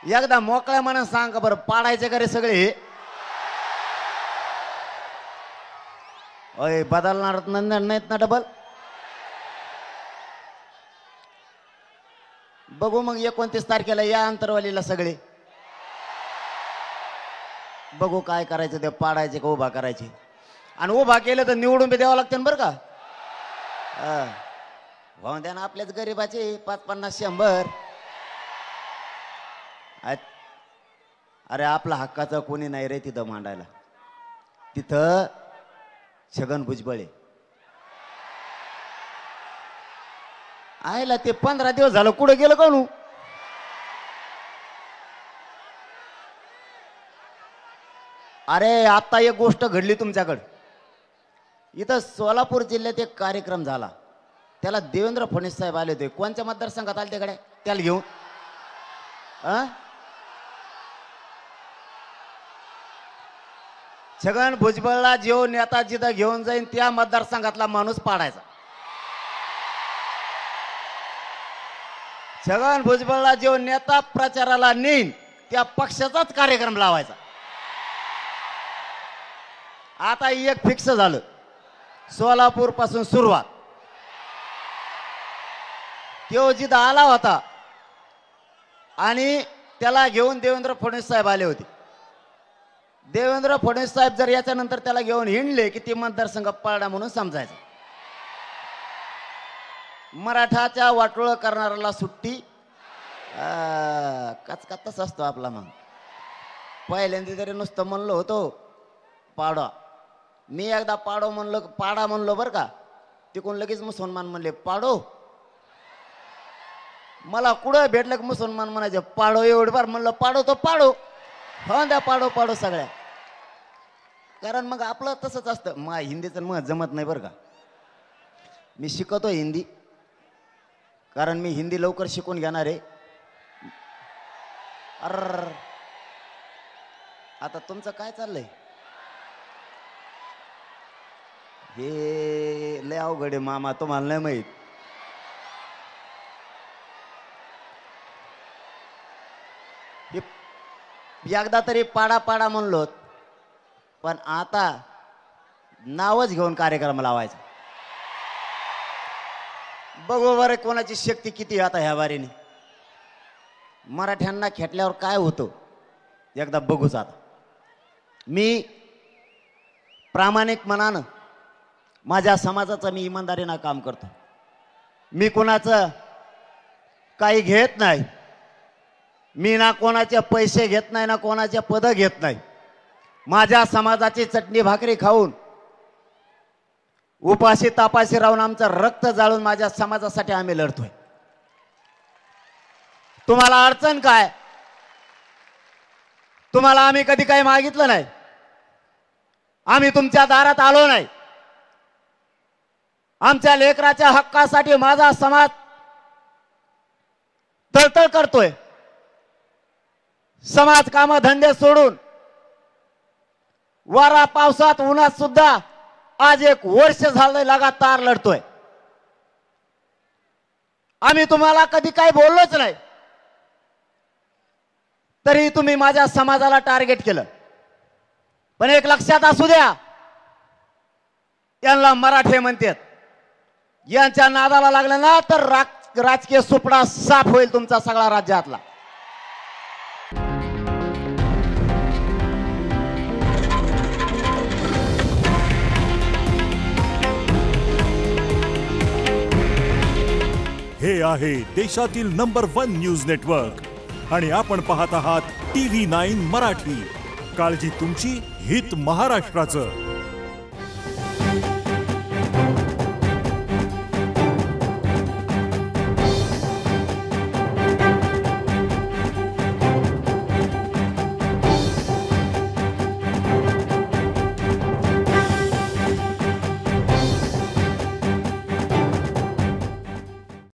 एकदा मोकळ्या मनानं सांग बरं, पाडायचे का रे सगळे? ओय बदलणार नाहीत ना डबल? बघू मग 29 तारखेला या अंतरवालीला सगळे बघू काय करायचं ते, पाडायचे का उभा करायचे. आणि उभा केलं तर निवडून बी द्यावं लागतं बरं का. भाऊन द्या ना आपल्याच गरीबाचे 5-50 100. अरे आपला हक्काचं कोणी नाही रे तिथं मांडायला. तिथं छगन भुजबळ आयला. ते 15 दिवस झालं कुठं गेलं कोण? अरे आता एक गोष्ट घडली तुमच्याकडं. इथं सोलापूर जिल्ह्यात एक कार्यक्रम झाला, त्याला देवेंद्र फडणवीस साहेब आले होते. कोणत्या मतदारसंघात आले तिकडे? त्याला घेऊन छगन भुजबळला जो नेता जिथं घेऊन जाईन त्या मतदारसंघातला माणूस पाडायचा. छगन भुजबळला जो नेता प्रचाराला नेईन त्या पक्षाचाच कार्यक्रम लावायचा. आता एक फिक्स झालं, सोलापूर पासून सुरुवात. तो जिथं आला होता आणि त्याला घेऊन देवेंद्र फडणवीस साहेब आले होते. देवेंद्र फडणवीस साहेब जर याच्यानंतर त्याला घेऊन हिंडले की ते मतदारसंघ पाडा म्हणून समजायचं. मराठाच्या वाटोळ करणाऱ्याला सुट्टी. कचकतच असतो आपला. मग पहिल्यांदा तरी नुसतं म्हणलो होतो पाडा. मी एकदा पाडो म्हणलो, पाडा म्हणलो बरं का. तिकडून लगेच मुसलमान म्हणले पाडो. मला कुठं भेटलं की मुसलमान म्हणायचे पाडो. एवढी बार म्हणलं पाडो तो पाडो. हो द्या पाडो पाडो सगळ्या. कारण मग आपलं तसंच असतं. मग हिंदीचं मग जमत नाही बरं का. मी शिकवतो हिंदी, कारण मी हिंदी लवकर शिकून घेणार आहे. आता तुमचं काय चाललंय? हे लय अवघड आहे मामा, तुम्हाला नाही माहित. एकदा तरी पाडा पाडा म्हणलो, पण आता नावच घेऊन कार्यक्रम लावायचा. बघू बरं कोणाची शक्ती किती आता ह्या बारीने. मराठ्यांना खेटल्यावर काय होतं एकदा बघूच. आता मी प्रामाणिक मनानं माझ्या समाजाचं मी इमानदारीनं काम करतो. मी कोणाचं काही घेत नाही. मी ना कोणाचे पैसे घेत नाही, ना कोणाचे पद घेत नाही. माझ्या समाजाची चटणी भाकरी खाऊन उपाशी तापाशी राहून आमचं रक्त जाळून माझ्या समाजासाठी आम्ही लढतोय. तुम्हाला अडचण काय? तुम्हाला आम्ही कधी काही मागितलं नाही. आम्ही तुमच्या दारात आलो नाही. आमच्या लेकराच्या हक्कासाठी माझा समाज तळतळ करतोय. समाज काम धंदे सोडून वारा पावसात उन्हात सुद्धा आज 1 वर्ष झालंय लगातार लढतोय. आम्ही तुम्हाला कधी काही बोललोच नाही, तरी तुम्ही माझ्या समाजाला टार्गेट केलं. पण एक लक्षात असू द्या, यांना मराठे म्हणतात. यांच्या नादाला लागलं ना तर राजकीय सुपडा साफ होईल तुमचा सगळा राज्यातला. हे आहे देशातील नंबर 1 न्यूज नेटवर्क आणि आपण पाहत आहात TV9 मराठी. काळजी तुमची, हित महाराष्ट्राचं.